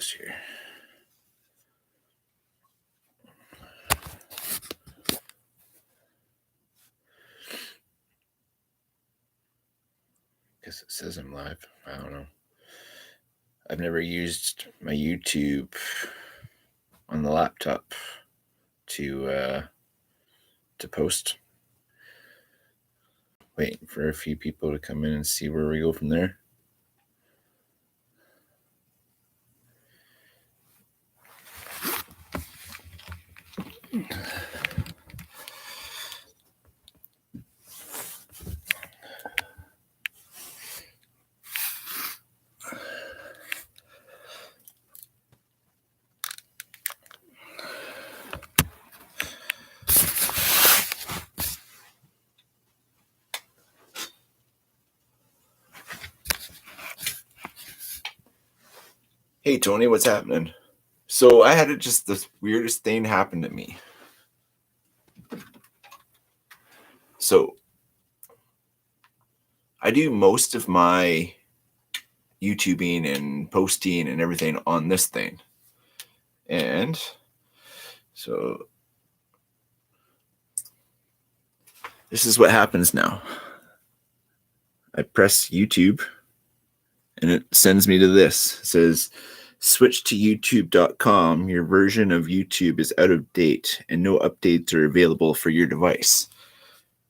Here. Guess it says I'm live. I don't know. I've never used my YouTube on the laptop to post. Waiting for a few people to come in and see where we go from there. Hey Tony, what's happening? So I had just the weirdest thing happen to me. So I do most of my YouTubing and posting and everything on this thing. And so this is what happens now. I press YouTube and it sends me to this. It says, switch to youtube.com. Your version of YouTube is out of date and no updates are available for your device.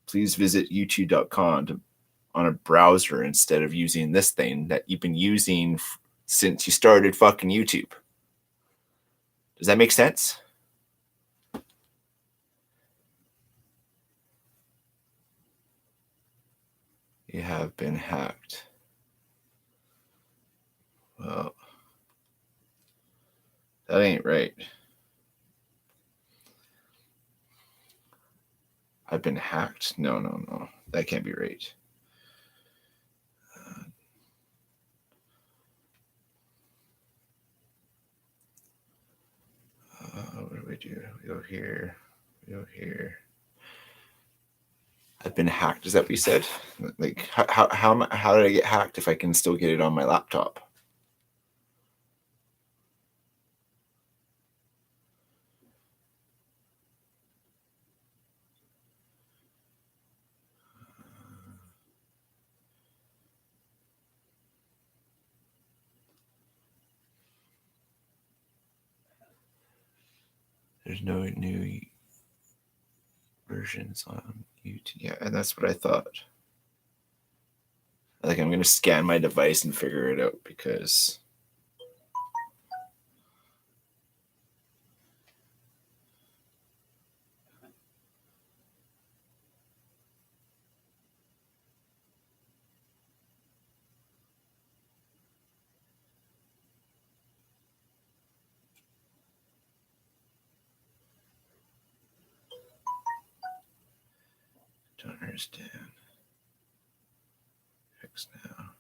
Please visit youtube.com on a browser instead of using this thing that you've been using since you started fucking YouTube. Does that make sense? You have been hacked. Well, that ain't right. I've been hacked? No. That can't be right. What do we do? We go here. We go here. I've been hacked. Is that what you said? Like, how did I get hacked if I can still get it on my laptop? There's no new versions on YouTube. Yeah, and that's what I thought. Like, I'm going to scan my device and figure it out because I don't understand. Fix now.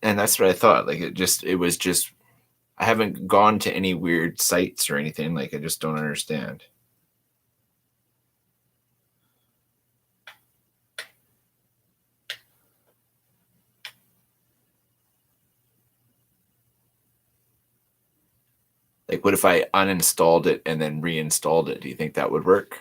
And that's what I thought. Like, it was just, I haven't gone to any weird sites or anything. Like, I just don't understand. Like, what if I uninstalled it and then reinstalled it? Do you think that would work?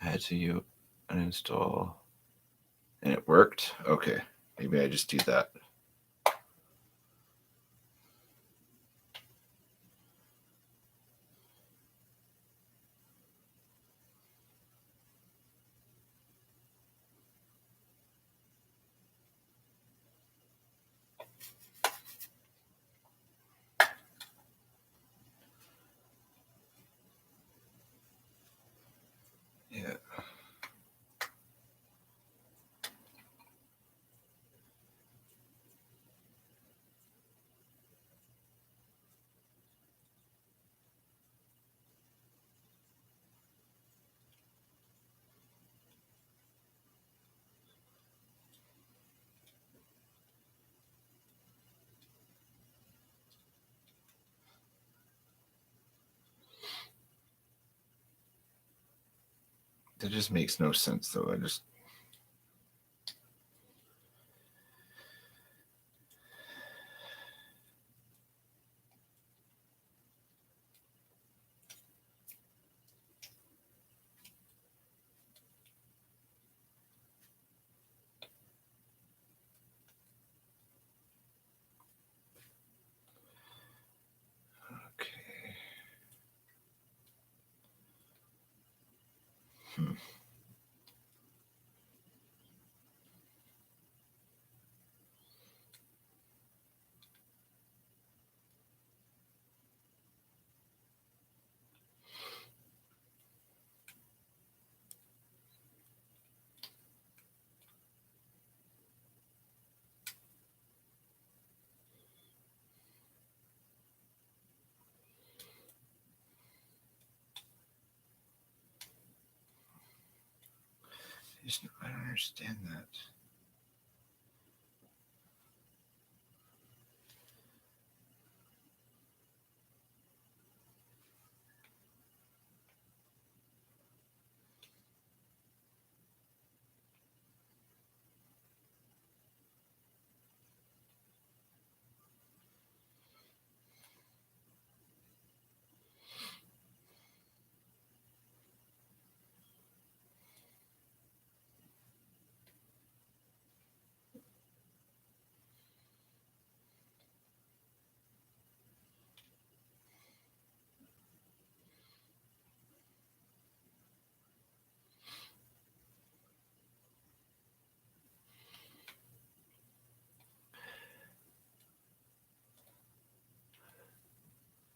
I had to uninstall and it worked. Okay, maybe I just do that. That just makes no sense, though. I just. Okay. Hmm. I don't understand that.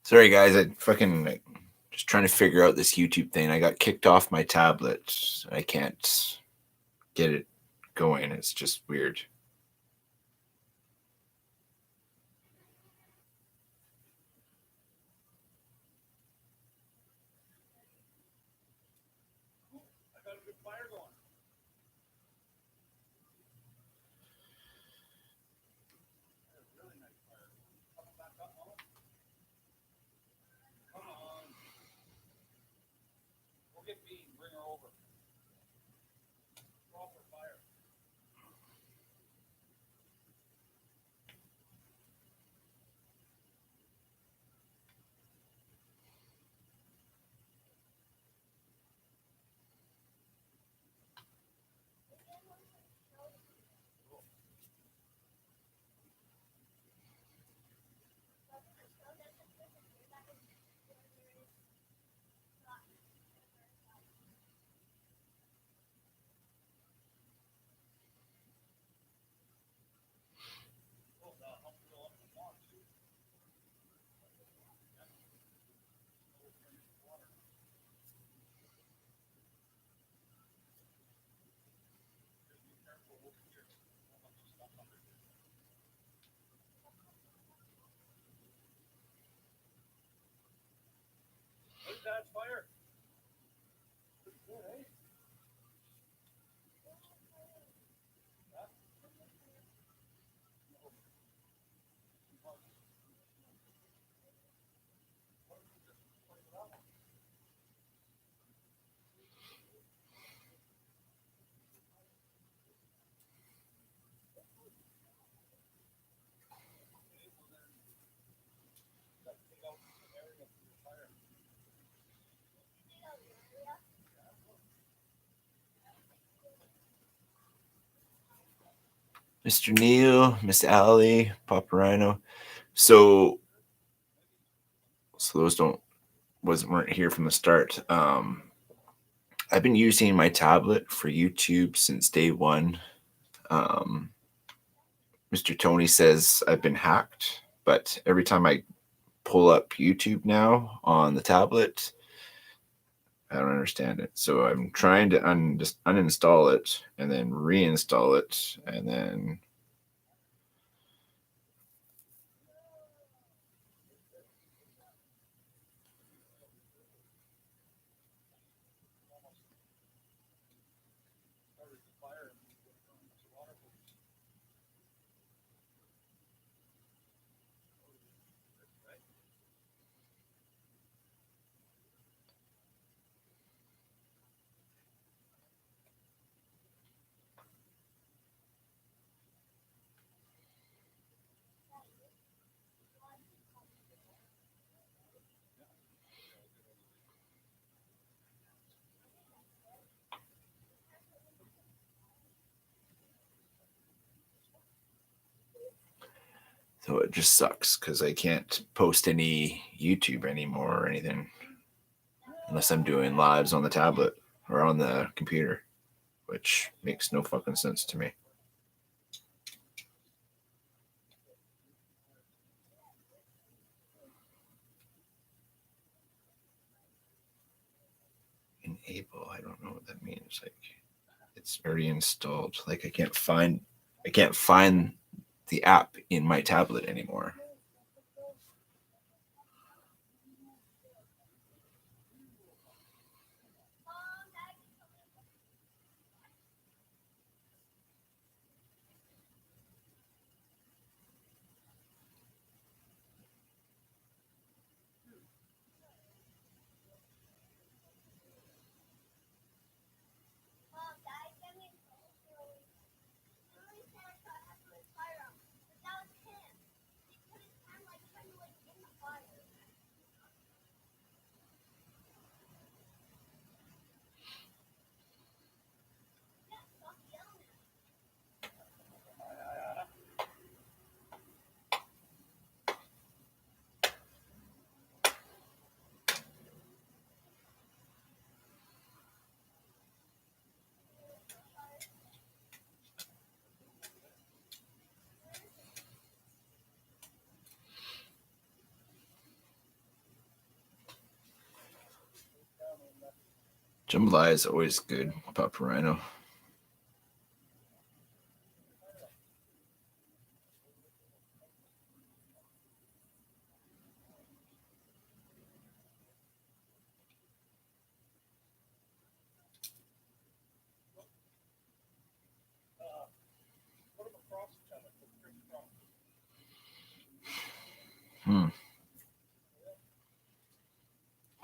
Sorry, guys. I fucking just trying to figure out this YouTube thing. I got kicked off my tablet. I can't get it going. It's just weird. Mr. Neil, Miss Allie, Papa Rhino. So those weren't here from the start. I've been using my tablet for YouTube since day one. Mr. Tony says I've been hacked, but every time I pull up YouTube now on the tablet, I don't understand it. So I'm trying to just uninstall it and then reinstall it and then. So it just sucks because I can't post any YouTube anymore or anything unless I'm doing lives on the tablet or on the computer, which makes no fucking sense to me. Enable, I don't know what that means. Like it's already installed. Like I can't find the app in my tablet anymore. Jambalaya is always good, Papa Rhino.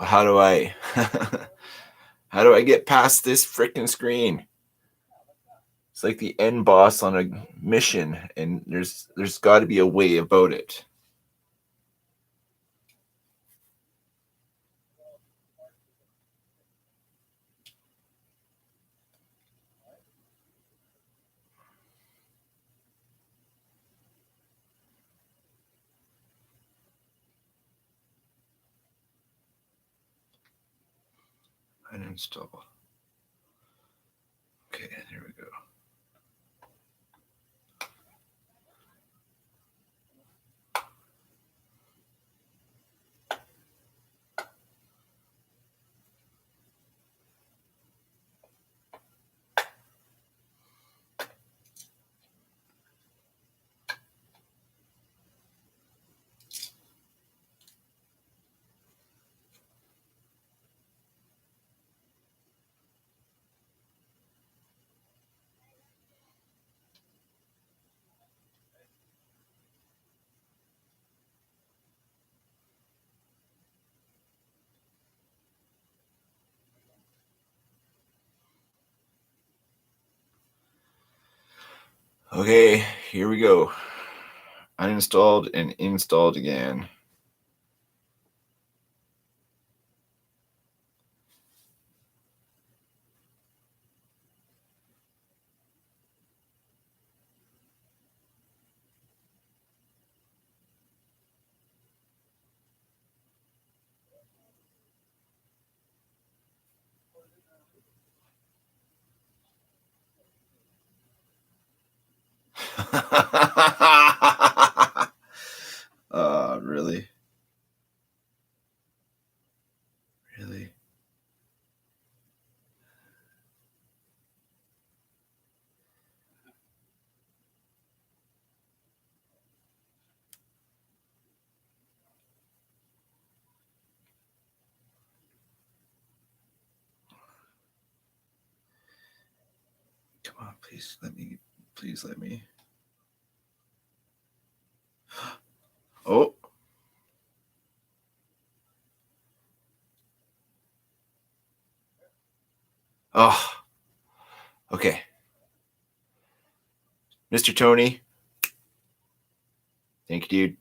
How do I how do I get past this freaking screen? It's like the end boss on a mission, and there's got to be a way about it. Uninstall. Okay, there we go. Okay, here we go. Uninstalled and installed again. Really? Really? Come on, please let me. Please let me. Oh. Oh. Okay. Mr. Tony. Thank you, dude.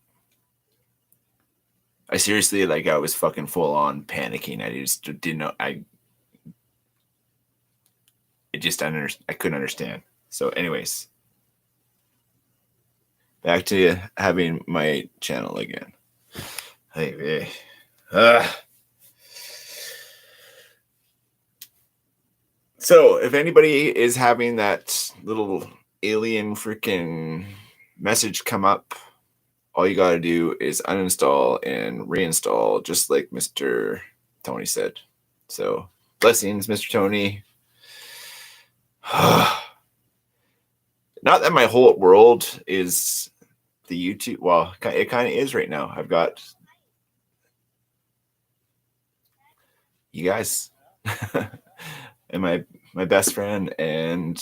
I seriously, like, I was fucking full on panicking. I just didn't know. I couldn't understand. So, anyways, back to having my channel again. Hey. So if anybody is having that little alien freaking message come up, all you got to do is uninstall and reinstall, just like Mr. Tony said. So blessings, Mr. Tony. Not that my whole world is the YouTube. Well, it kind of is right now. I've got you guys and my best friend and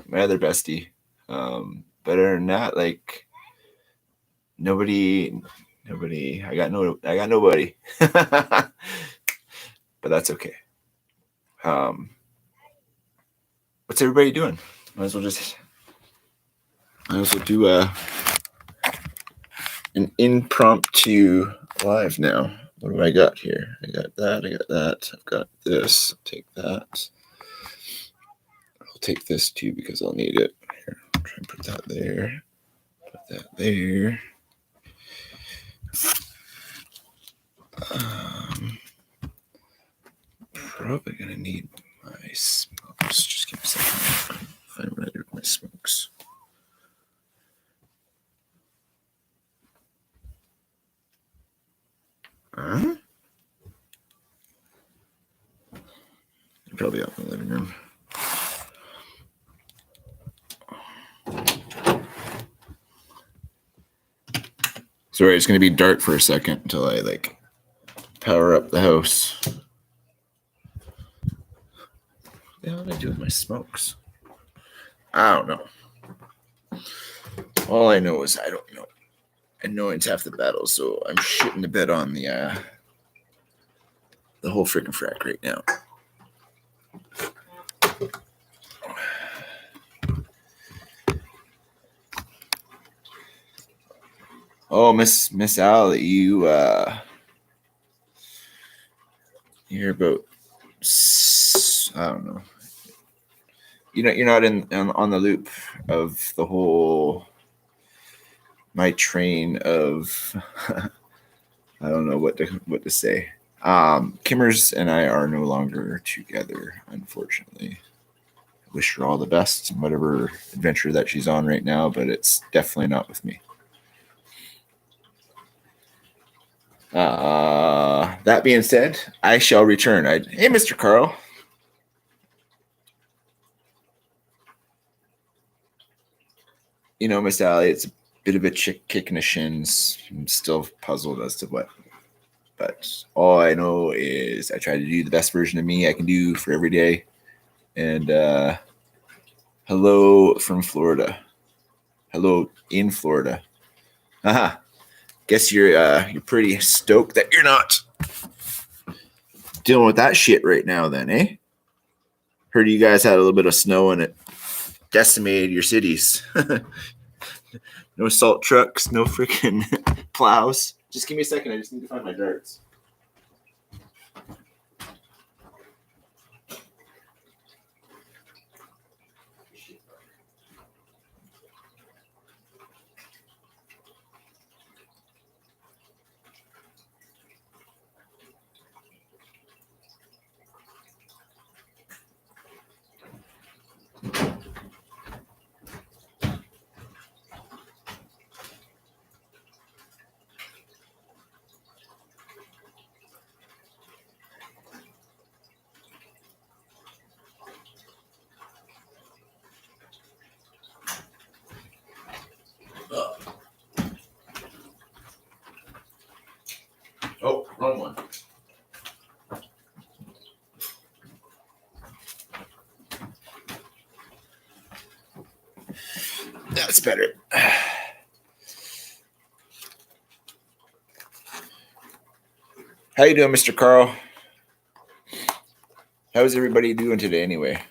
my other bestie. Better than that, like nobody. I got nobody. But that's okay. What's everybody doing? Might as well do an impromptu live now. What do I got here? I got that. I've got this. I'll take that. I'll take this too because I'll need it. Here, I'll try and put that there. Put that there. Probably gonna need my smokes. Just give me a second. Find what I do with my smokes. Huh? Probably out in the living room. Sorry, it's gonna be dark for a second until I like power up the house. What the hell did I do with my smokes? I don't know. All I know is I don't know. Annoyance half the battle, so I'm shitting the bed on the whole freaking frack right now. Oh, Miss Al, you're about, I don't know. You're not on the loop of the whole my train of I don't know what to say. Kimmers and I are no longer together, unfortunately. I wish her all the best in whatever adventure that she's on right now, but it's definitely not with me. That being said, I shall return. Hey, Mr. Carl. Miss Allie, it's a bit of a kick in the shins. I'm still puzzled as to what. But all I know is I try to do the best version of me I can do for every day. And hello from Florida. Hello in Florida. Haha. Guess you're pretty stoked that you're not dealing with that shit right now then, eh? Heard you guys had a little bit of snow and it decimated your cities. No salt trucks, no freaking plows. Just give me a second. I just need to find my darts. Oh, wrong one. That's better. How you doing, Mr. Carl? How's everybody doing today anyway?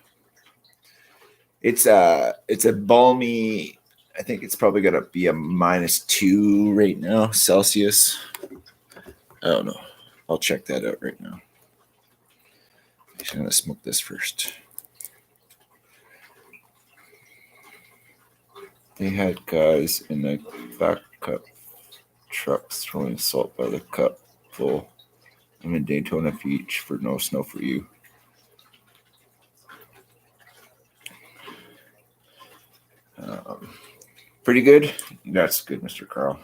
It's a balmy, I think it's probably gonna be a -2 right now, Celsius. I don't know. I'll check that out right now. I'm gonna smoke this first. They had guys in the backup trucks throwing salt by the cup full. I'm in Daytona Beach for no snow for you. Pretty good. That's good, Mr. Carl.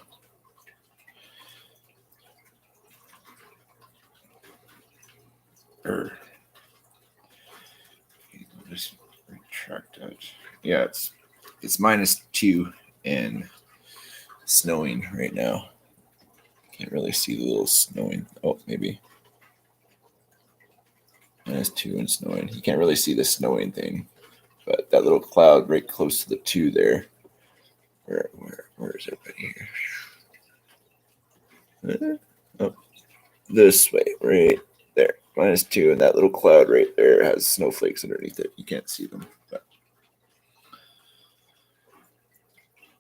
Just retract that. Yeah, it's -2 and snowing right now. Can't really see the little snowing. Oh, maybe -2 and snowing. You can't really see the snowing thing, but that little cloud right close to the 2 there. Where is everybody here? Oh, this way, right there. -2, and that little cloud right there has snowflakes underneath it. You can't see them, but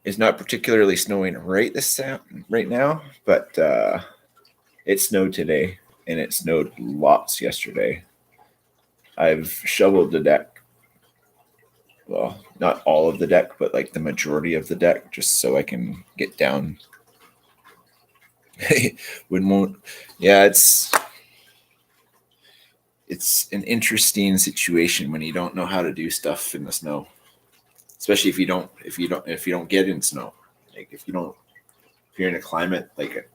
it's not particularly snowing right now, but it snowed today, and it snowed lots yesterday. I've shoveled the deck. Well, not all of the deck, but like the majority of the deck, just so I can get down. Yeah, it's an interesting situation when you don't know how to do stuff in the snow, especially if you don't get in snow. Like if you're in a climate like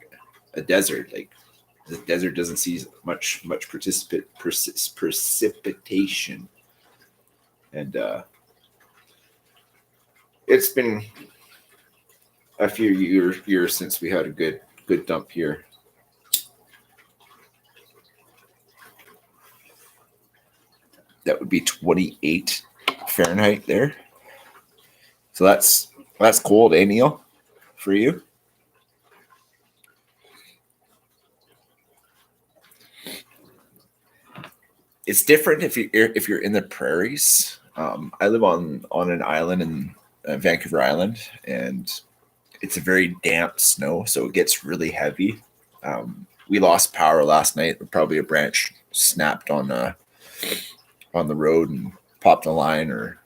a desert, like the desert doesn't see much precipitation, and it's been a few years since we had a good dump here. That would be 28 Fahrenheit there. So that's cold, eh, Neil? For you? It's different if you're in the prairies. I live on an island in Vancouver Island, and it's a very damp snow, so it gets really heavy. We lost power last night. Probably a branch snapped on the road and popped a line or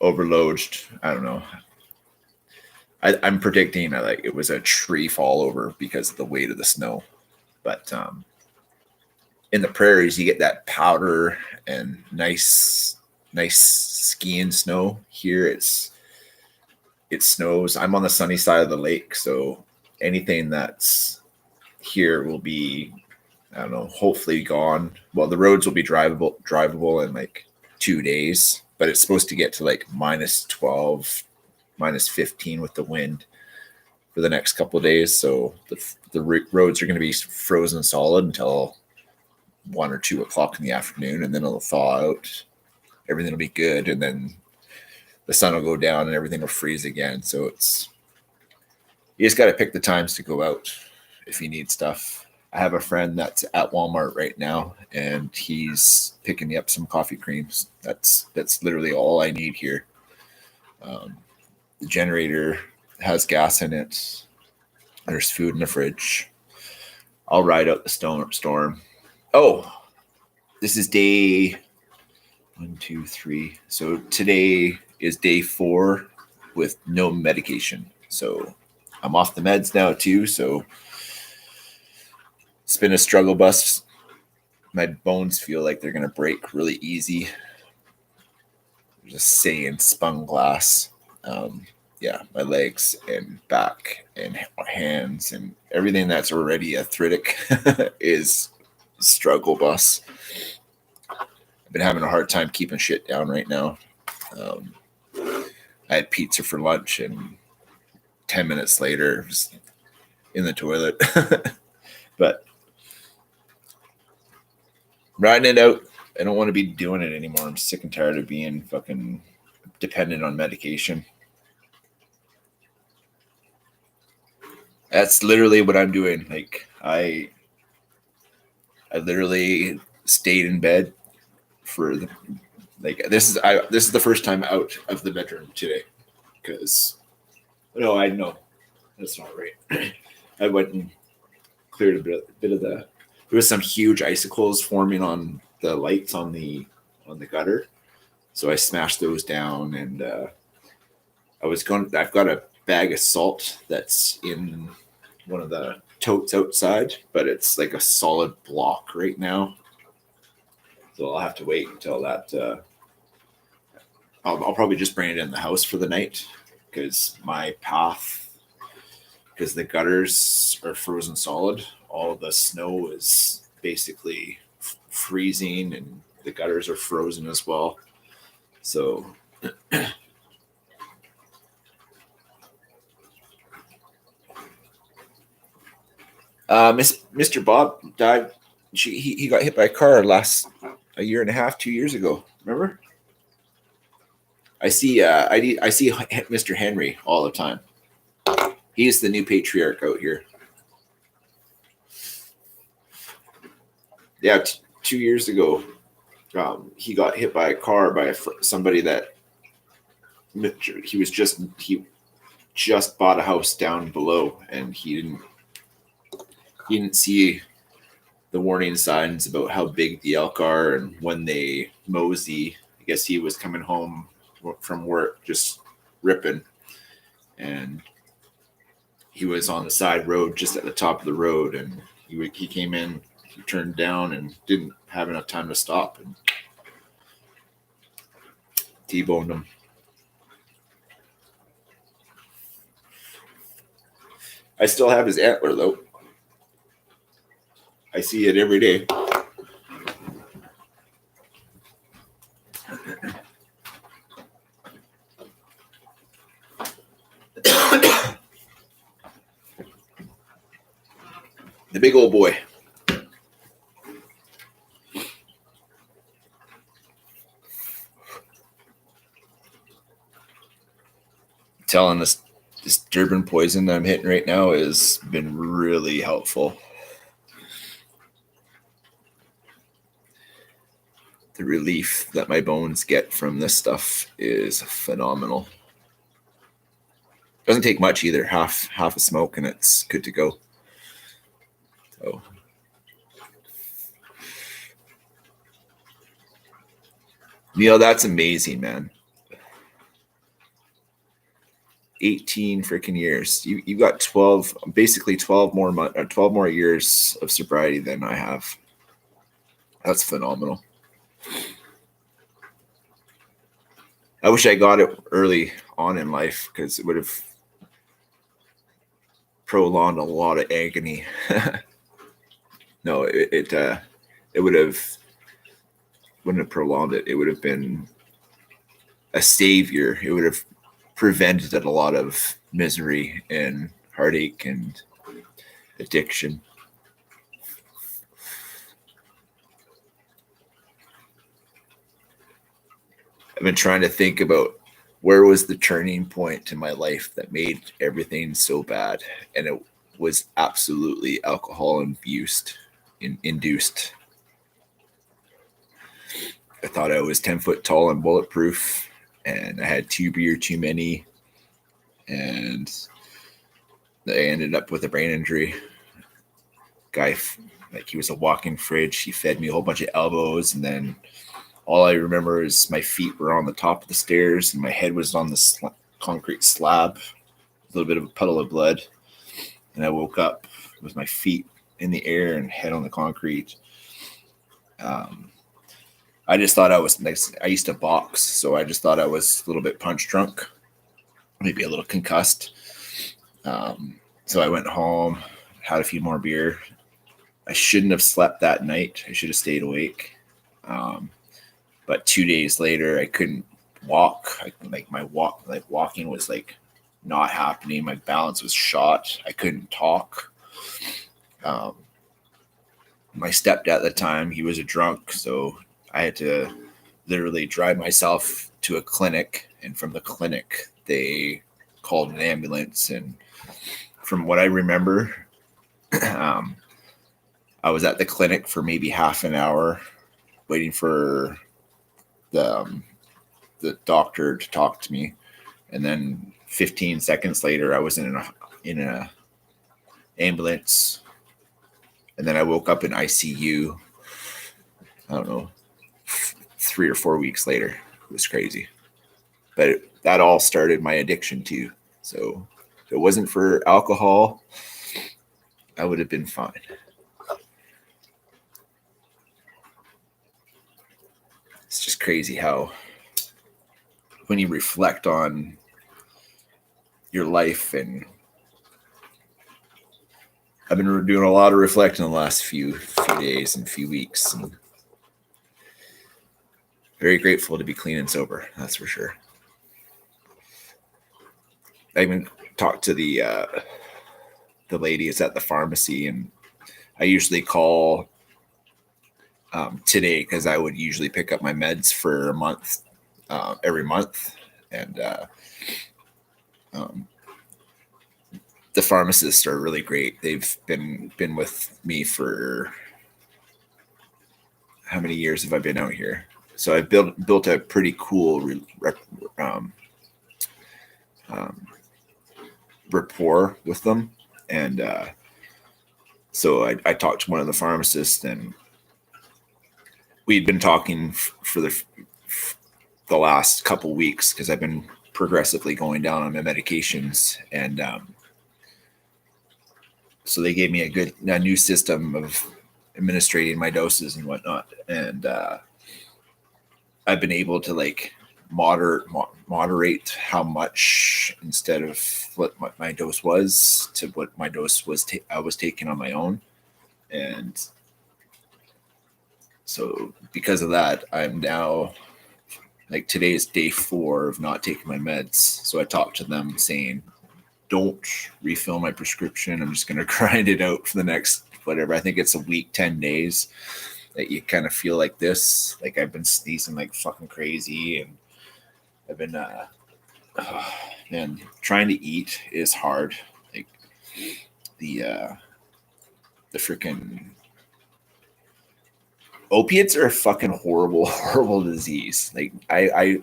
overloaded. I don't know. I'm predicting like it was a tree fall over because of the weight of the snow. But in the prairies, you get that powder and nice skiing snow. Here it snows. I'm on the sunny side of the lake, so anything that's here will be, I don't know, hopefully gone. Well, the roads will be drivable in like 2 days, but it's supposed to get to like -12, -15 with the wind for the next couple of days. So the roads are going to be frozen solid until 1 or 2 o'clock in the afternoon, and then it'll thaw out. Everything will be good, and then the sun will go down and everything will freeze again. So you just got to pick the times to go out if you need stuff. I have a friend that's at Walmart right now, and he's picking me up some coffee creams. That's literally all I need here. The generator has gas in it. There's food in the fridge. I'll ride out the storm. Oh, this is day 1, 2, 3. So today is day 4 with no medication. So I'm off the meds now too. So it's been a struggle bus. My bones feel like they're going to break really easy. Just saying spun glass. Yeah, my legs and back and hands and everything that's already arthritic is struggle bus. I've been having a hard time keeping shit down right now. I had pizza for lunch, and 10 minutes later, I was in the toilet. But riding it out. I don't want to be doing it anymore. I'm sick and tired of being fucking dependent on medication. That's literally what I'm doing. Like I literally stayed in bed for this is the first time out of the bedroom today, because I know that's not right. I went and cleared a bit of there was some huge icicles forming on the lights on the gutter, so I smashed those down, and I've got a bag of salt that's in one of the totes outside, but it's like a solid block right now. So I'll have to wait until that. I'll probably just bring it in the house for the night because my path, because the gutters are frozen solid, all the snow is basically freezing and the gutters are frozen as well. So Mr. Bob died. He got hit by a car a year and a half, 2 years ago. Remember? I see Mr. Henry all the time. He's the new patriarch out here. Yeah, 2 years ago, he got hit by a car by somebody that he just bought a house down below, and he didn't see the warning signs about how big the elk are and when they mosey. I guess he was coming home from work just ripping, and he was on the side road just at the top of the road, and he came in, he turned down and didn't have enough time to stop and T-boned him. I still have his antler though. I see it every day. The big old boy. Telling this Durban poison that I'm hitting right now has been really helpful. The relief that my bones get from this stuff is phenomenal. Doesn't take much either. Half a smoke and it's good to go. So Neil, that's amazing, man. 18 freaking years. You got 12, basically 12 more years of sobriety than I have. That's phenomenal. I wish I got it early on in life because it would have prolonged a lot of agony. No, it wouldn't have prolonged it. It would have been a savior. It would have prevented a lot of misery and heartache and addiction. I've been trying to think about where was the turning point in my life that made everything so bad, and it was absolutely alcohol induced. I thought I was 10 foot tall and bulletproof, and I had 2 beer too many, and I ended up with a brain injury. Guy, like, he was a walking fridge. He fed me a whole bunch of elbows, and then all I remember is my feet were on the top of the stairs and my head was on the concrete slab, a little bit of a puddle of blood. And I woke up with my feet in the air and head on the concrete. I just thought I was next. I used to box, so I just thought I was a little bit punch drunk, maybe a little concussed. So I went home, had a few more beer. I shouldn't have slept that night. I should have stayed awake. But 2 days later, I couldn't walk. Walking was like not happening. My balance was shot. I couldn't talk. My stepdad at the time, he was a drunk, so I had to literally drive myself to a clinic, and from the clinic, they called an ambulance. And from what I remember, I was at the clinic for maybe half an hour waiting for the doctor to talk to me, and then 15 seconds later I was in a ambulance, and then I woke up in ICU. I don't know, 3 or 4 weeks later. It was crazy, but that all started my addiction too. So If it wasn't for alcohol, I would have been fine. It's just crazy how when you reflect on your life, and I've been doing a lot of reflecting the last few days and few weeks, and very grateful to be clean and sober. That's for sure. I even talked to the ladies at the pharmacy, and I usually call today because I would usually pick up my meds for a month, every month, and the pharmacists are really great. They've been with me for how many years have I been out here? So I've built a pretty cool rapport with them, and so I talked to one of the pharmacists, and we'd been talking for the last couple weeks because I've been progressively going down on my medications, and so they gave me a new system of administrating my doses and whatnot, and I've been able to like moderate how much instead of what my dose was to what my dose was I was taking on my own. And so because of that, I'm now like, today is day 4 of not taking my meds. So I talked to them saying, don't refill my prescription. I'm just going to grind it out for the next, whatever. I think it's a week, 10 days that you kind of feel like this. Like I've been sneezing like fucking crazy, and I've been, man, trying to eat is hard. Like the freaking opiates are a fucking horrible, horrible disease. Like I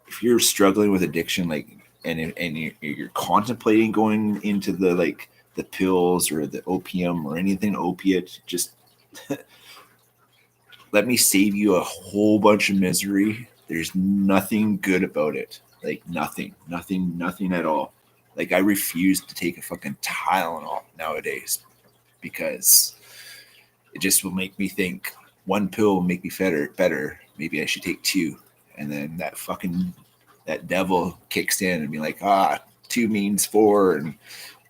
if you're struggling with addiction, like, and you're contemplating going into the pills or the opium or anything opiate, just let me save you a whole bunch of misery. There's nothing good about it. Like nothing at all. Like I refuse to take a fucking Tylenol nowadays because it just will make me think one pill will make me better. Maybe I should take 2. And then that devil kicks in and be like, 2 means 4 and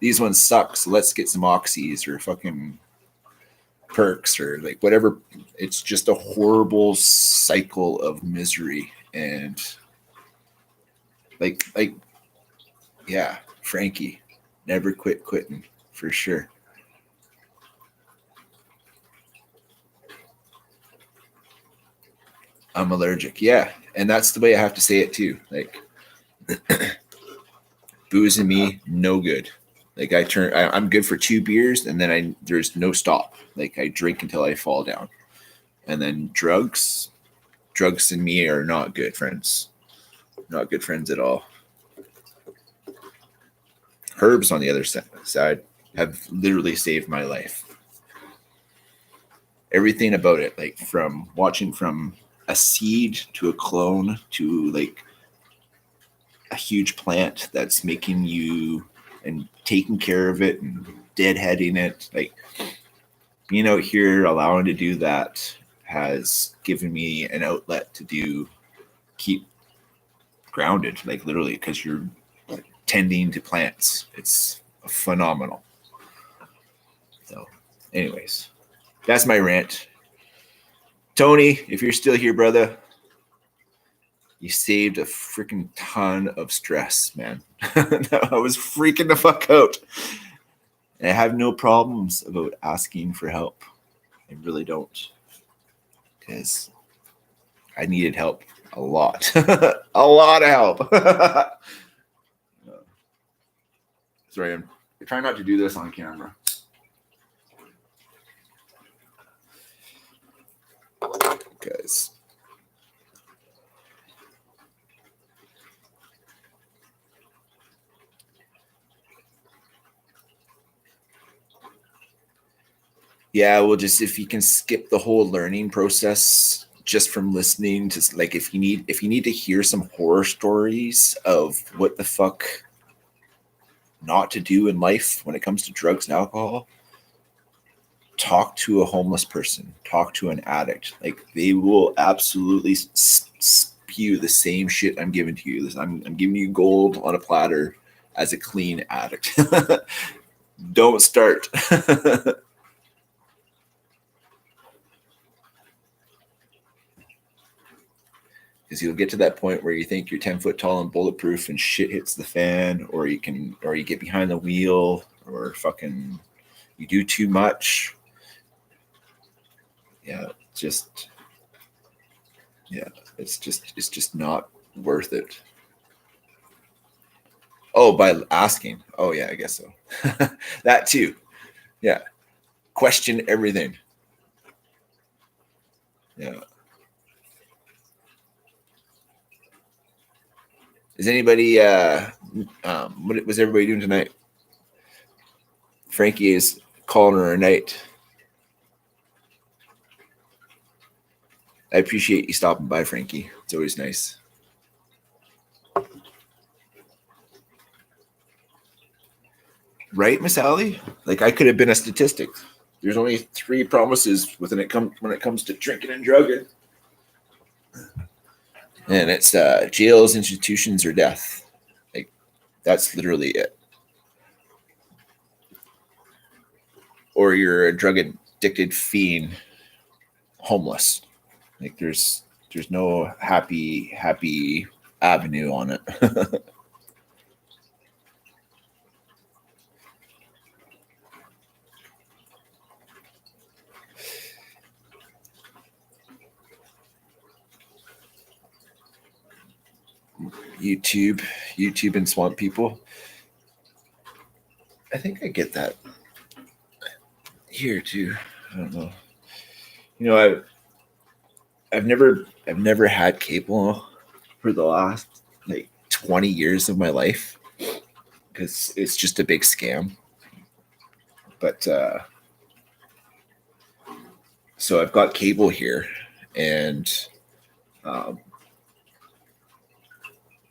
these ones suck. So let's get some oxys or fucking perks or like whatever. It's just a horrible cycle of misery. And like yeah, Frankie, never quit quitting for sure. I'm allergic. Yeah. And that's the way I have to say it too. Like booze and me, no good. Like I'm good for 2 beers and then there's no stop. Like I drink until I fall down. And then drugs and me are not good friends. Not good friends at all. Herbs on the other side have literally saved my life. Everything about it, like from watching from a seed to a clone to like a huge plant that's making you and taking care of it and deadheading it, like being out here allowing to do that has given me an outlet to keep grounded, like literally, because you're tending to plants. It's phenomenal. So anyways, that's my rant. Tony, if you're still here, brother, you saved a freaking ton of stress, man. I was freaking the fuck out. And I have no problems about asking for help. I really don't. Because I needed help a lot. A lot of help. Sorry, I'm trying not to do this on camera. Guys. Yeah, well, just if you can skip the whole learning process just from listening to, like, if you need to hear some horror stories of what the fuck not to do in life when it comes to drugs and alcohol, talk to a homeless person, talk to an addict. Like, they will absolutely spew the same shit I'm giving to you. I'm giving you gold on a platter as a clean addict. Don't start. Because you'll get to that point where you think you're 10 foot tall and bulletproof and shit hits the fan, or you get behind the wheel, or fucking you do too much. Yeah, it's just not worth it. Oh, by asking. Oh yeah, I guess so. That too. Yeah. Question everything. Yeah. Is anybody what was everybody doing tonight? Frankie is calling her a night. I appreciate you stopping by, Frankie. It's always nice. Right, Miss Allie? Like, I could have been a statistic. There's only 3 promises when it comes to drinking and drugging. And it's jails, institutions, or death. Like, that's literally it. Or you're a drug addicted fiend, homeless. Like, there's no happy avenue on it. YouTube and swamp people. I think I get that here too. I don't know. You know, I've never had cable for the last like 20 years of my life because it's just a big scam. But so I've got cable here, and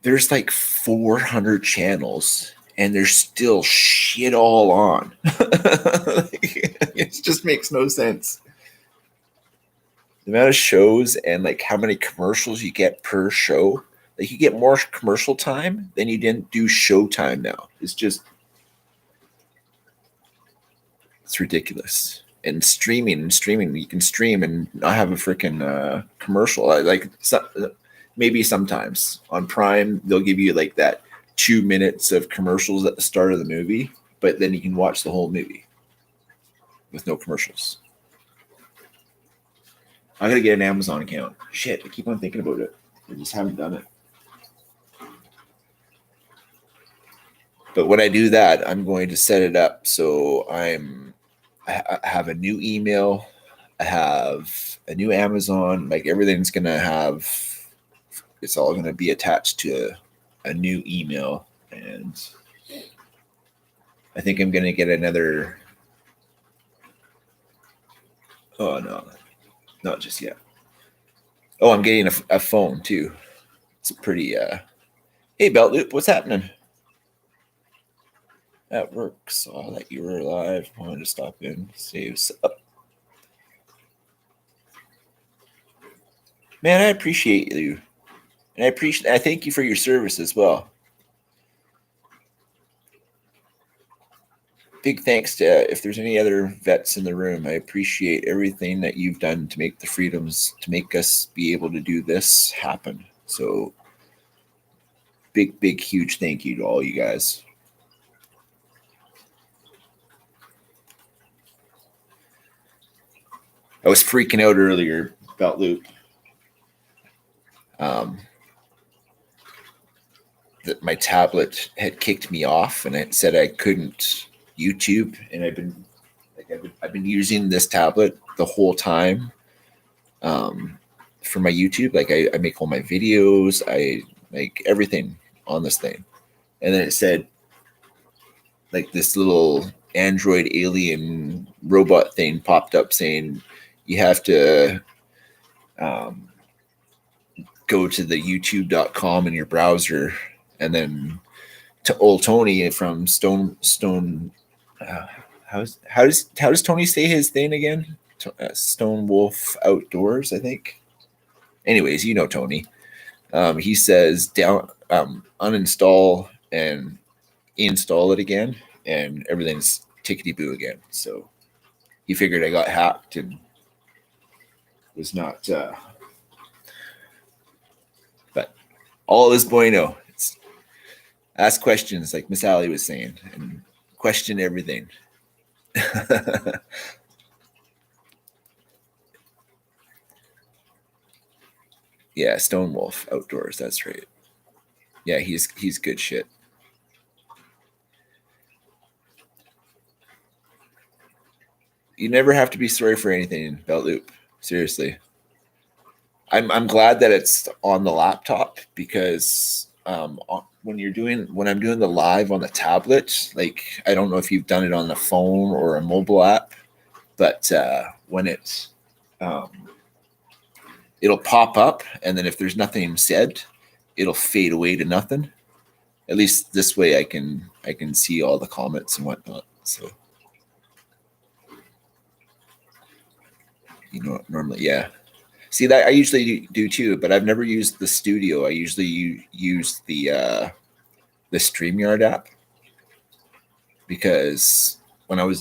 there's like 400 channels, and there's still shit all on. It just makes no sense. The amount of shows and like how many commercials you get per show. Like, you get more commercial time than you didn't do show time now. It's ridiculous. And streaming, you can stream and not have a freaking commercial. Maybe sometimes on Prime they'll give you like that 2 minutes of commercials at the start of the movie, but then you can watch the whole movie with no commercials. I gotta get an Amazon account. Shit, I keep on thinking about it. I just haven't done it. But when I do that, I'm going to set it up so I have a new email. I have a new Amazon. Like, everything's gonna have. It's all gonna be attached to a new email, and I think I'm gonna get another. Oh no, not just yet. Oh, I'm getting a phone too. It's a pretty. Hey, Belt Loop, what's happening? At work, saw that you were alive. Wanted to stop in, say what's up. Man, I appreciate you, and I thank you for your service as well. Big thanks to if there's any other vets in the room. I appreciate everything that you've done to make the freedoms, to make us be able to do this happen. So big, huge thank you to all you guys. I was freaking out earlier about Loop. That my tablet had kicked me off, and it said I couldn't YouTube, and I've been using this tablet the whole time for my YouTube. Like, I make all my videos, I make everything on this thing, and then it said like this little Android alien robot thing popped up saying you have to go to the youtube.com in your browser and then to old Tony from Stone. How does Tony say his thing again? Stone Wolf Outdoors, I think. Anyways, you know Tony. He says uninstall and install it again, and everything's tickety boo again. So he figured I got hacked and was not. But all is bueno. Ask questions, like Miss Allie was saying, and question everything. Yeah, Stone Wolf Outdoors. That's right. Yeah, he's good shit. You never have to be sorry for anything, Belt Loop. Seriously. I'm glad that it's on the laptop because when I'm doing the live on the tablet, like I don't know if you've done it on the phone or a mobile app, but when it'll pop up, and then if there's nothing said, it'll fade away to nothing. At least this way, I can see all the comments and whatnot. So normally, yeah. See that I usually do too, but I've never used the studio. I usually use the StreamYard app because when I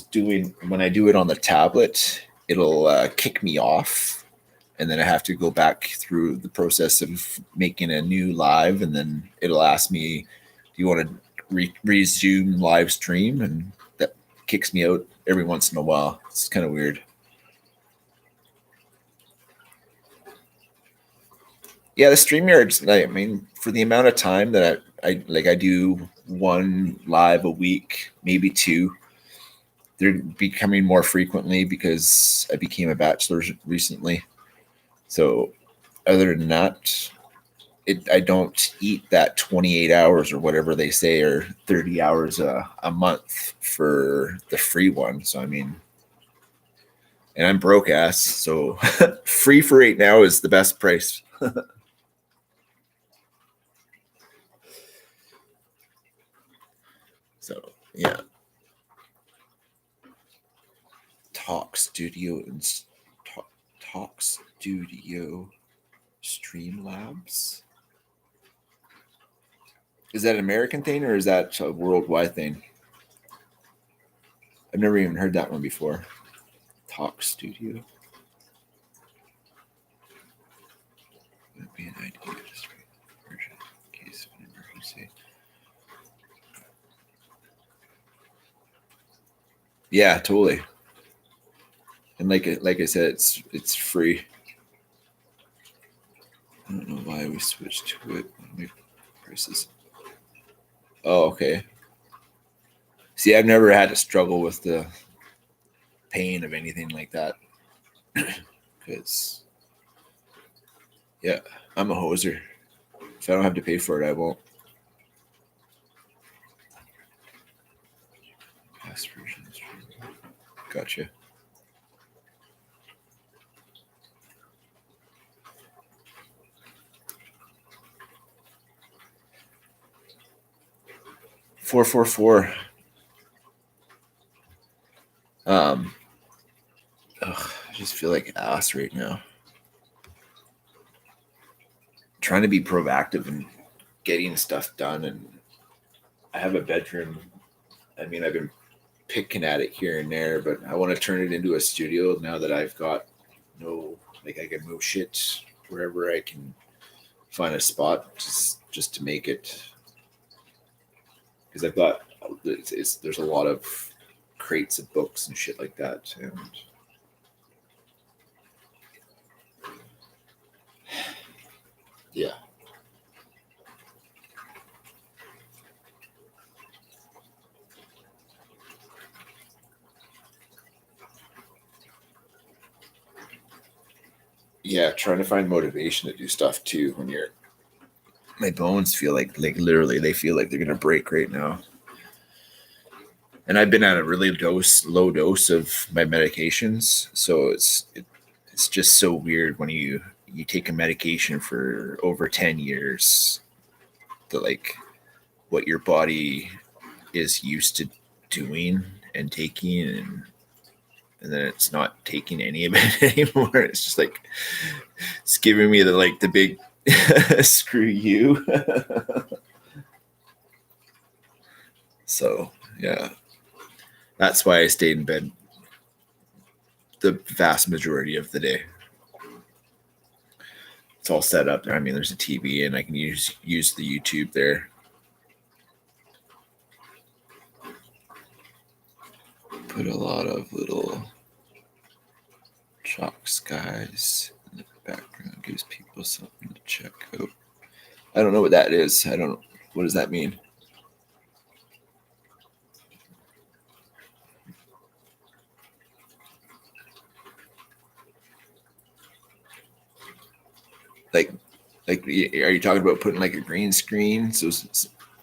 do it on the tablet, it'll kick me off, and then I have to go back through the process of making a new live, and then it'll ask me, "Do you want to resume live stream?" And that kicks me out every once in a while. It's kind of weird. Yeah, the StreamYards. I mean, for the amount of time that I do one live a week, maybe two. They're becoming more frequently because I became a bachelor recently. So, other than that, I don't eat that 28 hours or whatever they say, or 30 hours a month for the free one. So I mean, and I'm broke ass, so free for right now is the best price. So yeah, Talk Studio and Talk Studio Streamlabs. Is that an American thing or is that a worldwide thing? I've never even heard that one before. Talk Studio. Would be an idea. Just version in case of an emergency. Yeah, totally. And like I said, it's free. I don't know why we switched to it. Prices. Oh, okay. See, I've never had to struggle with the pain of anything like that. Because, yeah, I'm a hoser. If I don't have to pay for it, I won't. Past versions. Gotcha. $444. I just feel like ass right now. Trying to be proactive and getting stuff done, and I have a bedroom. I mean, I've been picking at it here and there, but I want to turn it into a studio now that I've got I can move shit wherever I can find a spot just to make it. Because I've got there's a lot of crates of books and shit like that, and yeah. Yeah, trying to find motivation to do stuff too when my bones feel like literally they feel like they're gonna break right now. And I've been at a really low dose of my medications, so it's just so weird when you take a medication for over 10 years that like what your body is used to doing and taking, and then it's not taking any of it anymore. It's just like it's giving me the big screw you. So yeah, that's why I stayed in bed the vast majority of the day. It's all set up there. I mean, there's a TV, and I can use the YouTube there. Put a lot of little chalk skies in the background. Gives people something to check out. I don't know what that is. What does that mean? Like, are you talking about putting like a green screen so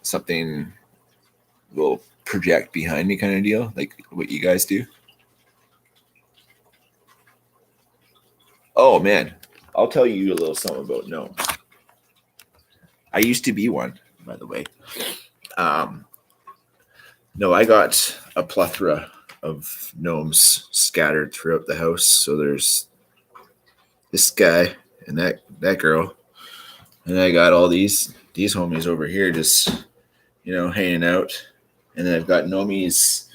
something will project behind me, kind of deal, like what you guys do? Oh man, I'll tell you a little something about gnomes. I used to be one, by the way. No, I got a plethora of gnomes scattered throughout the house. So there's this guy and that girl, and I got all these homies over here just hanging out, and then I've got gnomies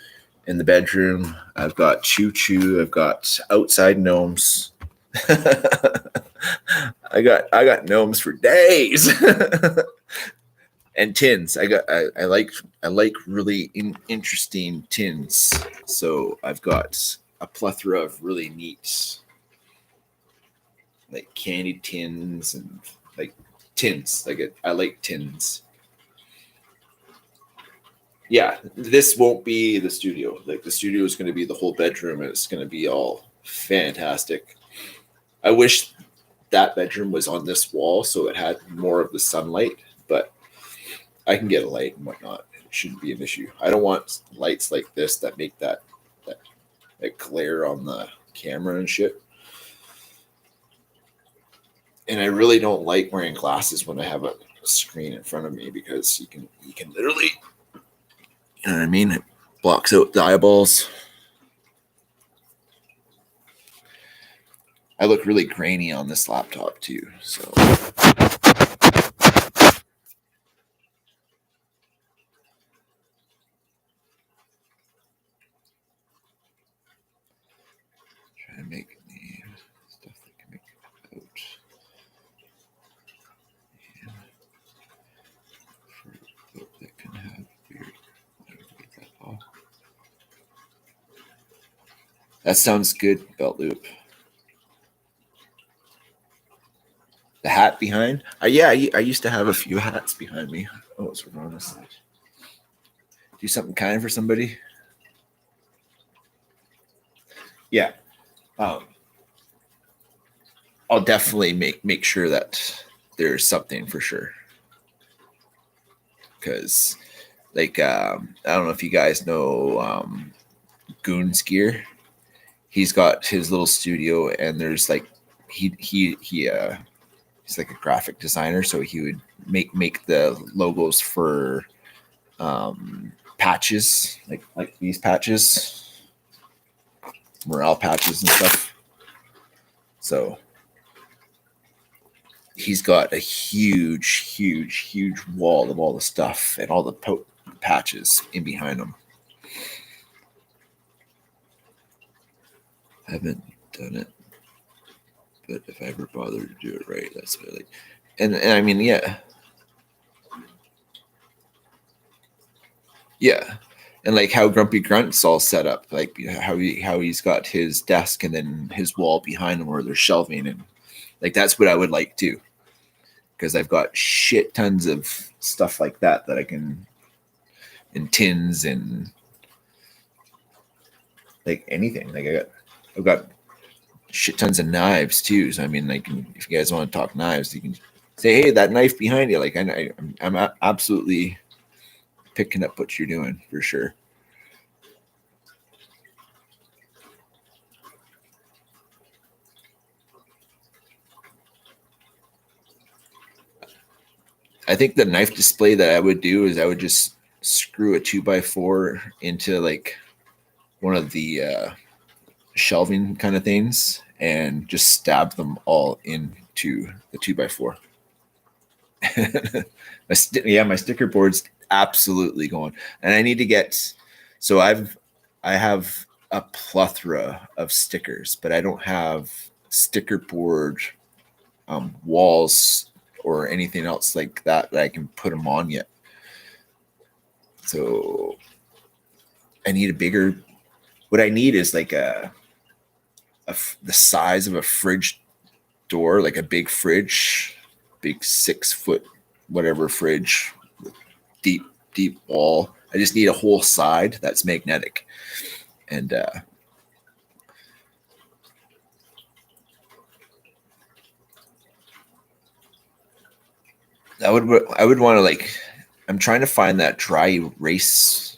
in the bedroom. I've got Choo Choo. I've got outside gnomes. I got gnomes for days. And tins. I like really interesting tins. So I've got a plethora of really neat like candy tins and like tins. I like tins. Yeah, this won't be the studio. Like the studio is going to be the whole bedroom, and it's going to be all fantastic. I wish that bedroom was on this wall so it had more of the sunlight, but I can get a light and whatnot. It shouldn't be an issue. I don't want lights like this that make that glare on the camera and shit. And I really don't like wearing glasses when I have a screen in front of me because you can literally, you know what I mean? It blocks out the eyeballs. I look really grainy on this laptop too, so. Try to make the stuff that can make it out. Yeah. For that can have weird. Get that off. That sounds good, belt loop. The hat behind? Yeah, I used to have a few hats behind me. Oh, it's wrong this side. Do something kind for somebody. Yeah. I'll definitely make sure that there's something for sure. Because, like, I don't know if you guys know Goons Gear. He's got his little studio, and there's like he's like a graphic designer, so he would make the logos for patches, like these patches, morale patches and stuff. So he's got a huge wall of all the stuff and all the patches in behind him. I haven't done it, but if I ever bother to do it right, that's what I like. And I mean, yeah, and like how Grumpy Grunt's all set up, like how he's got his desk and then his wall behind him where there's shelving, and like that's what I would like too, because I've got shit tons of stuff like that I can in tins and like anything. Like I've got shit tons of knives too. So I mean, like if you guys want to talk knives, you can say, "Hey, that knife behind you." Like I'm absolutely picking up what you're doing for sure. I think the knife display that I would do is I would just screw a 2x4 into like one of the shelving kind of things and just stab them all into the 2x4. My sticker board's absolutely going, and I need to get. So I have a plethora of stickers, but I don't have sticker board walls or anything else like that I can put them on yet. So I need a bigger. What I need is like the size of a fridge door, like a big fridge, big 6-foot whatever fridge, deep wall. I just need a whole side that's magnetic, and I would want to like. I'm trying to find that dry erase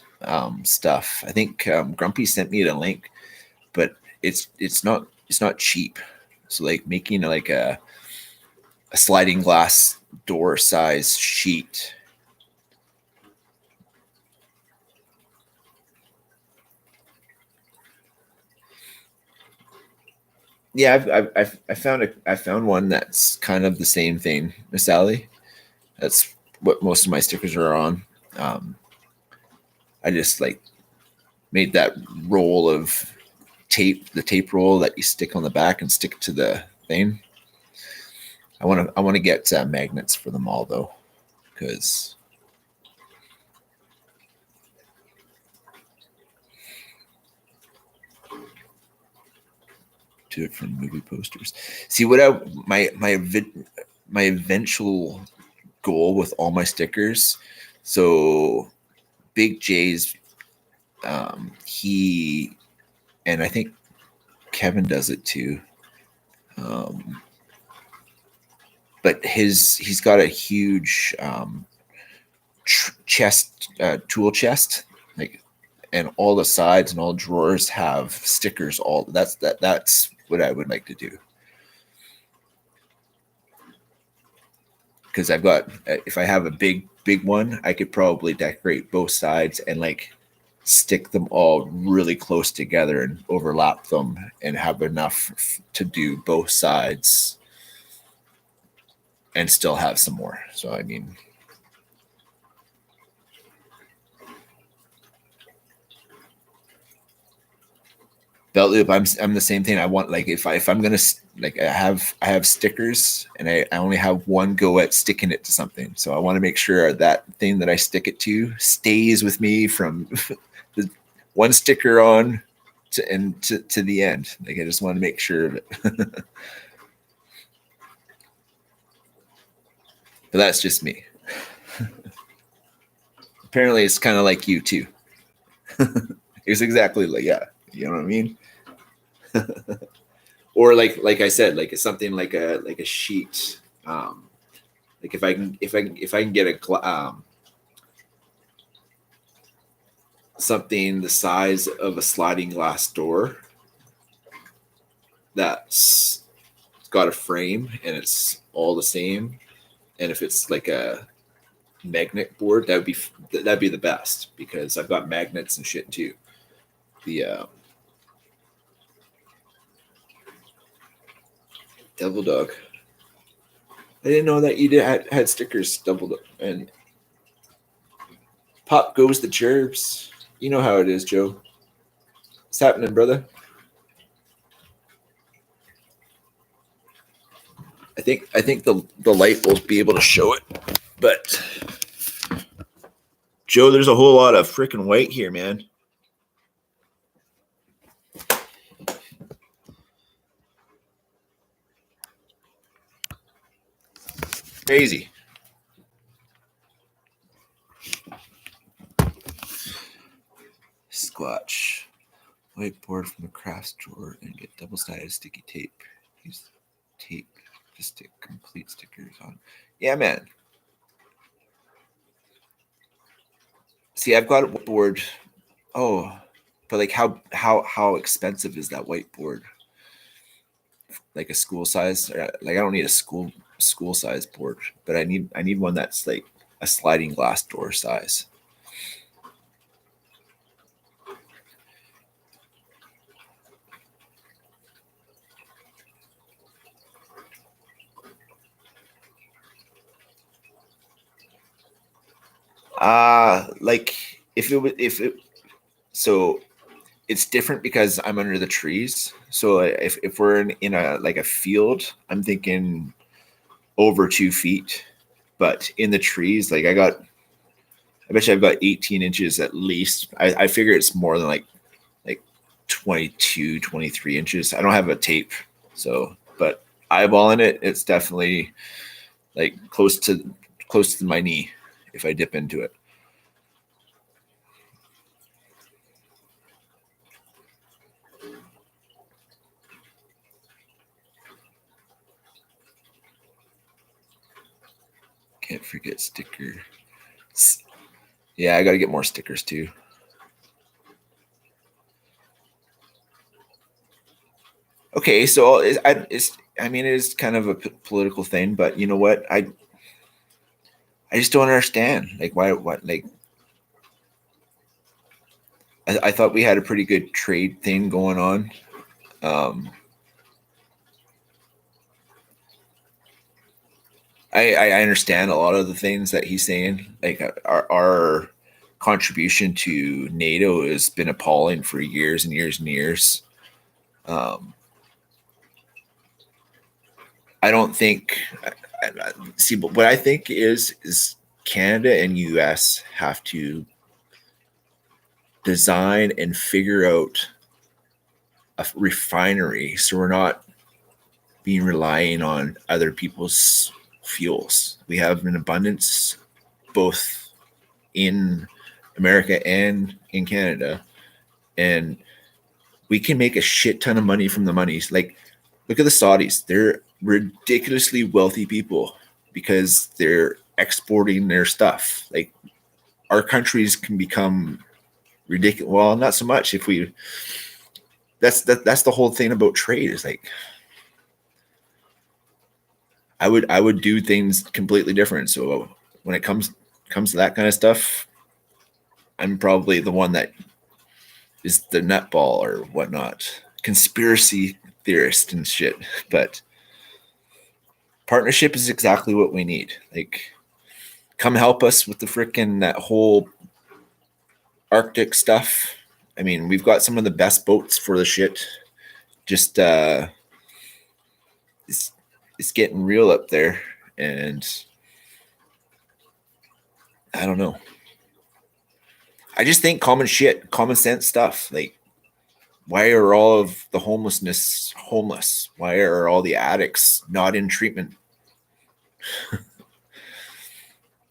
stuff. I think Grumpy sent me a link, but it's not cheap. So like making like a sliding glass door size sheet. Yeah, I found one that's kind of the same thing, Miss Sally. That's what most of my stickers are on. I just like made that roll of tape, the tape roll that you stick on the back and stick to the thing. I want to get magnets for them all though, because do it from movie posters. See what my eventual goal with all my stickers. So Big J's, he, and I think Kevin does it too. But he's got a huge chest, tool chest, like, and all the sides and all drawers have stickers. That's what I would like to do. Because I've got, if I have a big one, I could probably decorate both sides and like stick them all really close together and overlap them and have enough to do both sides and still have some more. So I mean, belt loop, I'm the same thing. I want, like, if I'm gonna, like, I have stickers and I only have one go at sticking it to something, so I want to make sure that thing that I stick it to stays with me from the one sticker on to the end. Like, I just want to make sure of it. But that's just me. Apparently it's kind of like you too. It's exactly like, yeah, you know what I mean. Or like I said, like it's something like a sheet. Like if I can get something the size of a sliding glass door that's got a frame and it's all the same, and if it's like a magnet board, that'd be the best, because I've got magnets and shit too. The Devil Dog. I didn't know that you had stickers, Double Dog. And Pop goes the Gerbs. You know how it is, Joe. What's happening, brother? I think the light will be able to show it, but Joe, there's a whole lot of freaking white here, man. Crazy. Squatch. Whiteboard from the craft store and get double-sided sticky tape. Use tape to stick complete stickers on. Yeah, man. See, I've got a whiteboard. Oh, but like how expensive is that whiteboard? Like a school size? Like, I don't need a school school size board, but I need one that's like a sliding glass door size. Like if it so it's different because I'm under the trees. So if we're in a like a field, I'm thinking over 2 feet. But in the trees, like I bet you I've got 18 inches at least. I figure it's more than like 22, 23 inches. I don't have a tape, so but eyeballing it, it's definitely like close to my knee if I dip into it. Can't forget stickers. Yeah, I got to get more stickers too. Okay, so I mean, it is kind of a political thing, but you know what? I just don't understand. Like, why? What? Like, I thought we had a pretty good trade thing going on. Um, I understand a lot of the things that he's saying. Like, our contribution to NATO has been appalling for years and years and years. Um, I don't think. See, but what I think is Canada and U.S. have to design and figure out a refinery so we're not being relying on other people's fuels. We have an abundance both in America and in Canada, and we can make a shit ton of money from the monies. Like, look at the Saudis; they're ridiculously wealthy people because they're exporting their stuff. Like, our countries can become ridiculous. Well, not so much if we. That's the whole thing about trade. Is like I would do things completely different. So when it comes to that kind of stuff, I'm probably the one that is the nutball or whatnot, conspiracy theorist and shit. But partnership is exactly what we need. Like, come help us with the freaking that whole Arctic stuff. I mean, we've got some of the best boats for the shit. Just it's getting real up there, and I don't know. I just think common shit, common sense stuff. Like, why are all of the homelessness homeless? Why are all the addicts not in treatment?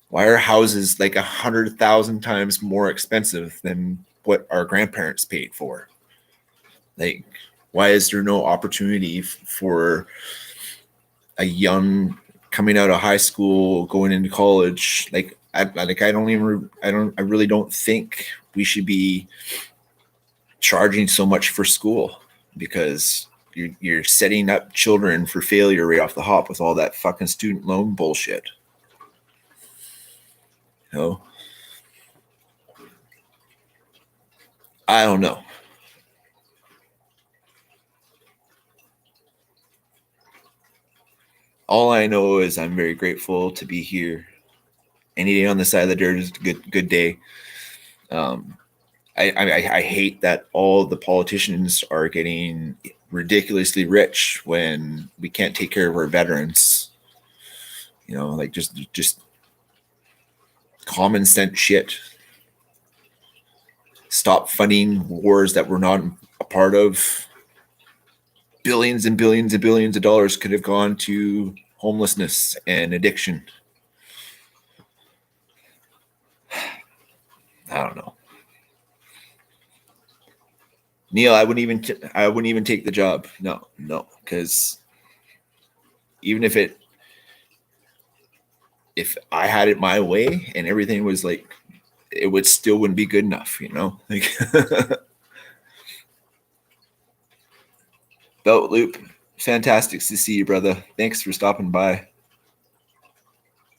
Why are houses like 100,000 times more expensive than what our grandparents paid for? Like, why is there no opportunity for a young coming out of high school, going into college? Like, I really don't think we should be charging so much for school because you're setting up children for failure right off the hop with all that fucking student loan bullshit. You know, I don't know. All I know is I'm very grateful to be here. Any day on the side of the dirt is a good day. Um, I hate that all the politicians are getting ridiculously rich when we can't take care of our veterans. You know, like just common sense shit. Stop funding wars that we're not a part of. Billions and billions and billions of dollars could have gone to homelessness and addiction. I don't know. Neil, I wouldn't even take the job. No, no, because even if I had it my way and everything was like, it would still wouldn't be good enough, you know. Like, Belt Loop, fantastic to see you, brother. Thanks for stopping by.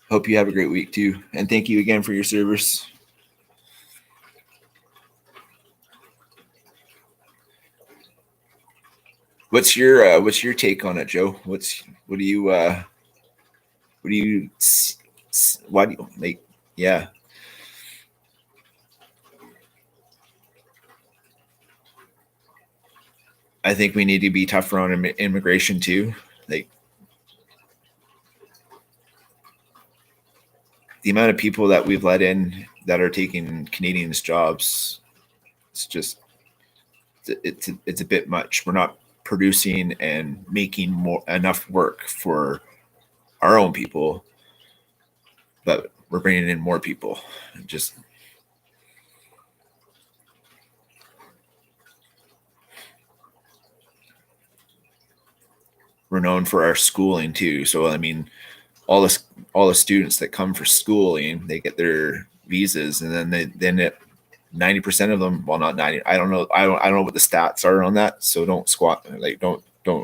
Hope you have a great week too. And thank you again for your service. What's your take on it, Joe? What do you why do you like yeah. I think we need to be tougher on immigration too. Like the amount of people that we've let in that are taking Canadians' jobs, it's just it's a bit much. We're not producing and making more enough work for our own people, but we're bringing in more people. Just we're known for our schooling too. So I mean, all the students that come for schooling, they get their visas, and then 90% of them, well, not 90, I don't know, I don't know what the stats are on that, so don't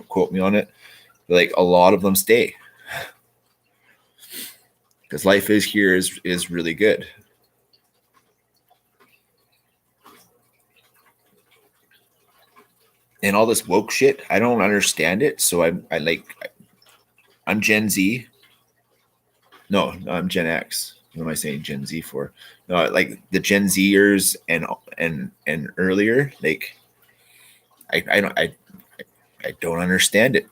quote me on it, but like a lot of them stay because life is here is really good. And all this woke shit, I don't understand it. So I'm Gen Z. No, I'm Gen X. What am I saying Gen Z for? No, like the Gen Zers and earlier, like I don't understand it.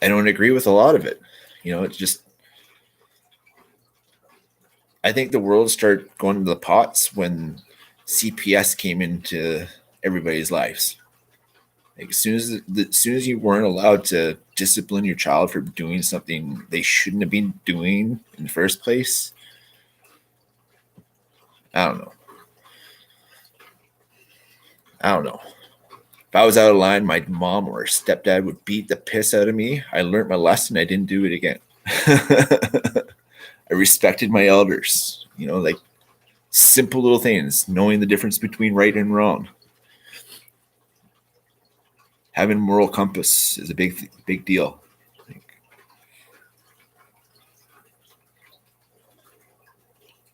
I don't agree with a lot of it. It's just I think the world started going to the pots when CPS came into everybody's lives. Like as soon as you weren't allowed to discipline your child for doing something they shouldn't have been doing in the first place, I don't know. I don't know. If I was out of line, my mom or stepdad would beat the piss out of me. I learned my lesson. I didn't do it again. I respected my elders. Like simple little things, knowing the difference between right and wrong. Having a moral compass is a big deal.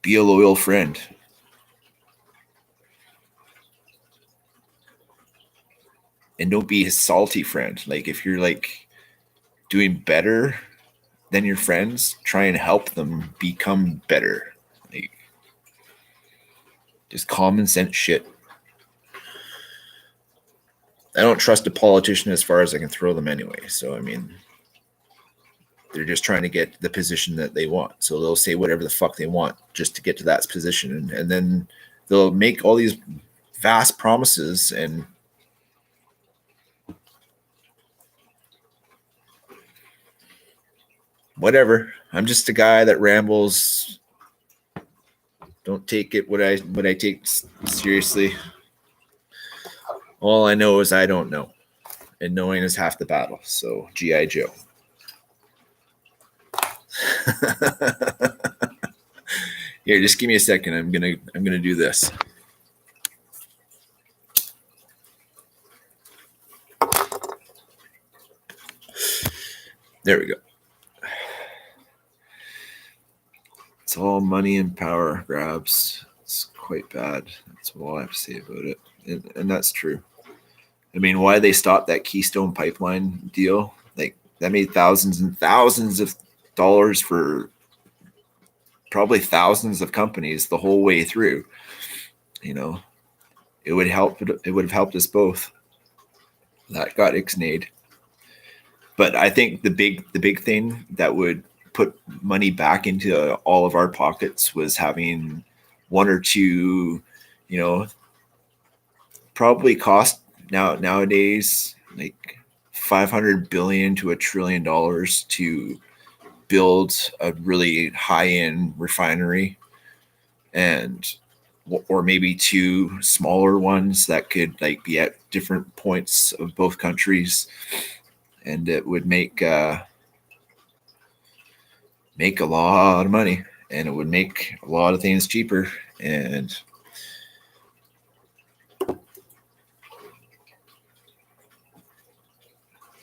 Be a loyal friend. And don't be a salty friend. Like if you're like doing better than your friends, try and help them become better. Like just common sense shit. I don't trust a politician as far as I can throw them anyway. So I mean, they're just trying to get the position that they want. So they'll say whatever the fuck they want just to get to that position, and then they'll make all these vast promises and whatever. I'm just a guy that rambles. Don't take it what I take seriously. All I know is I don't know, and knowing is half the battle. So GI Joe. Here, just give me a second. I'm gonna do this. There we go. It's all money and power grabs. It's quite bad. That's all I have to say about it. And that's true. I mean, why they stopped that Keystone Pipeline deal? Like that made thousands and thousands of dollars for probably thousands of companies the whole way through. You know, it would help. It would have helped us both. That got ixnayed. But I think the big thing that would put money back into all of our pockets was having one or two, you know, probably cost nowadays like 500 billion to $1 trillion to build a really high-end refinery, and or maybe two smaller ones that could like be at different points of both countries, and it would make a lot of money, and it would make a lot of things cheaper, and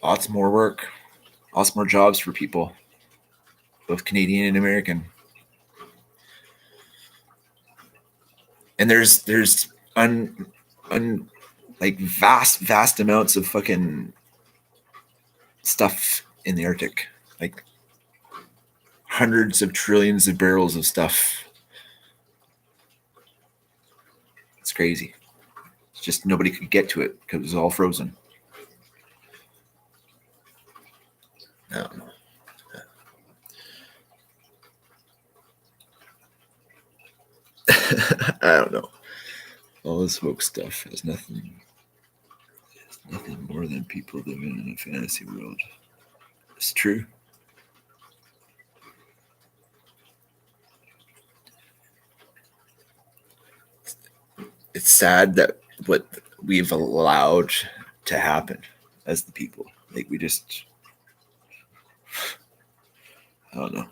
lots more work, lots more jobs for people, both Canadian and American. And there's like vast amounts of fucking stuff in the Arctic, like hundreds of trillions of barrels of stuff. It's crazy. It's just nobody could get to it because it was all frozen. I don't know. I don't know. All this woke stuff has nothing more than people living in a fantasy world. It's true. It's sad that what we've allowed to happen as the people. Like we just, I don't know,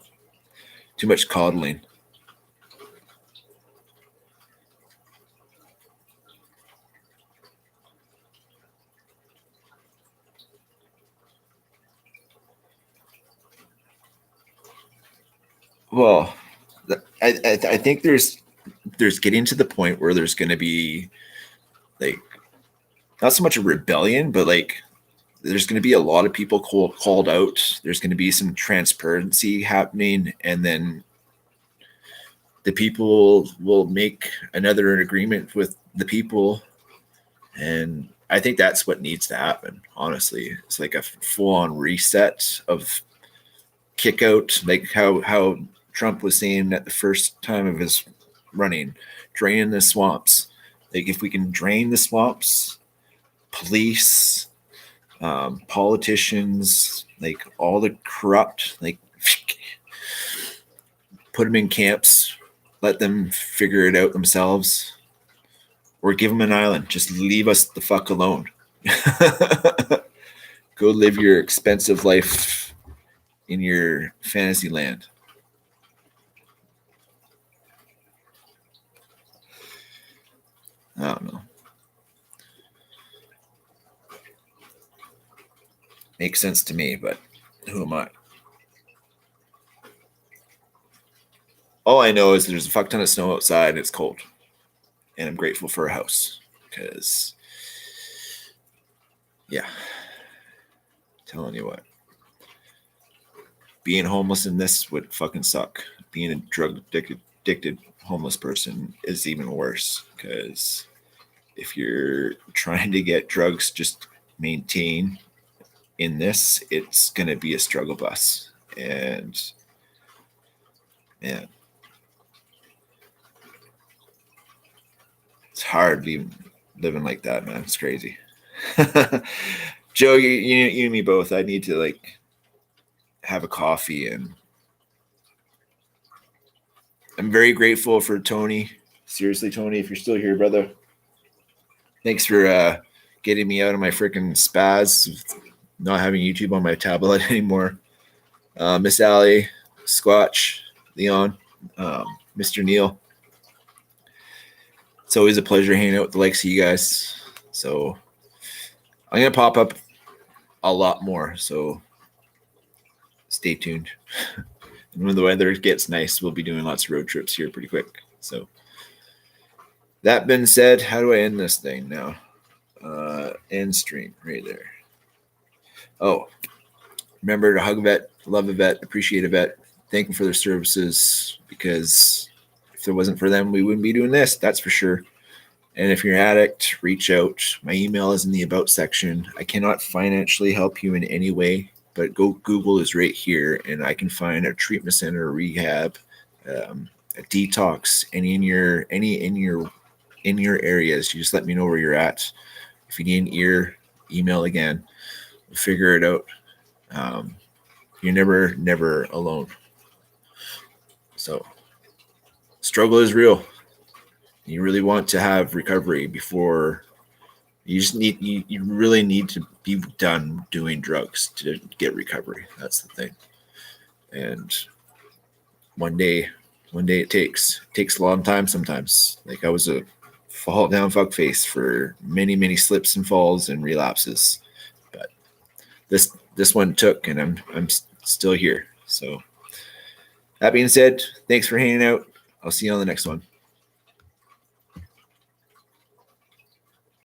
too much coddling. Well, I think there's getting to the point where there's going to be like not so much a rebellion, but like there's going to be a lot of people called out. There's going to be some transparency happening, and then the people will make another agreement with the people, and I think that's what needs to happen. Honestly, it's like a full-on reset of kick out, like how Trump was saying at the first time of his running, draining the swamps. Like if we can drain the swamps, police, politicians, like all the corrupt, like put them in camps, let them figure it out themselves, or give them an island. Just leave us the fuck alone. Go live your expensive life in your fantasy land. I don't know. Makes sense to me, but who am I? All I know is there's a fuck ton of snow outside and it's cold. And I'm grateful for a house because, yeah, telling you what, being homeless in this would fucking suck. Being a drug addicted homeless person is even worse because if you're trying to get drugs, just maintain in this, it's going to be a struggle bus. And man, it's hard living like that, man. It's crazy. Joe, you and me both. I need to like have a coffee, and I'm very grateful for Tony. Seriously, Tony, if you're still here, brother, thanks for getting me out of my freaking spaz of not having YouTube on my tablet anymore. Miss Allie, Squatch, Leon, Mr. Neil. It's always a pleasure hanging out with the likes of you guys. So I'm going to pop up a lot more. So stay tuned. And when the weather gets nice, we'll be doing lots of road trips here pretty quick. So that being said, how do I end this thing now? End stream right there. Oh, remember to hug a vet, love a vet, appreciate a vet, thank them for their services, because if it wasn't for them, we wouldn't be doing this. That's for sure. And if you're an addict, reach out. My email is in the about section. I cannot financially help you in any way, but Google is right here, and I can find a treatment center, a rehab, a detox, any in your areas. You just let me know where you're at. If you need an ear, email again. We'll figure it out. You're never alone. So struggle is real. You really want to have recovery before you really need to be done doing drugs to get recovery. That's the thing. And one day it takes a long time sometimes. Like I was a fall down fuckface for many slips and falls and relapses. But this one took, and I'm still here. So that being said, thanks for hanging out. I'll see you on the next one.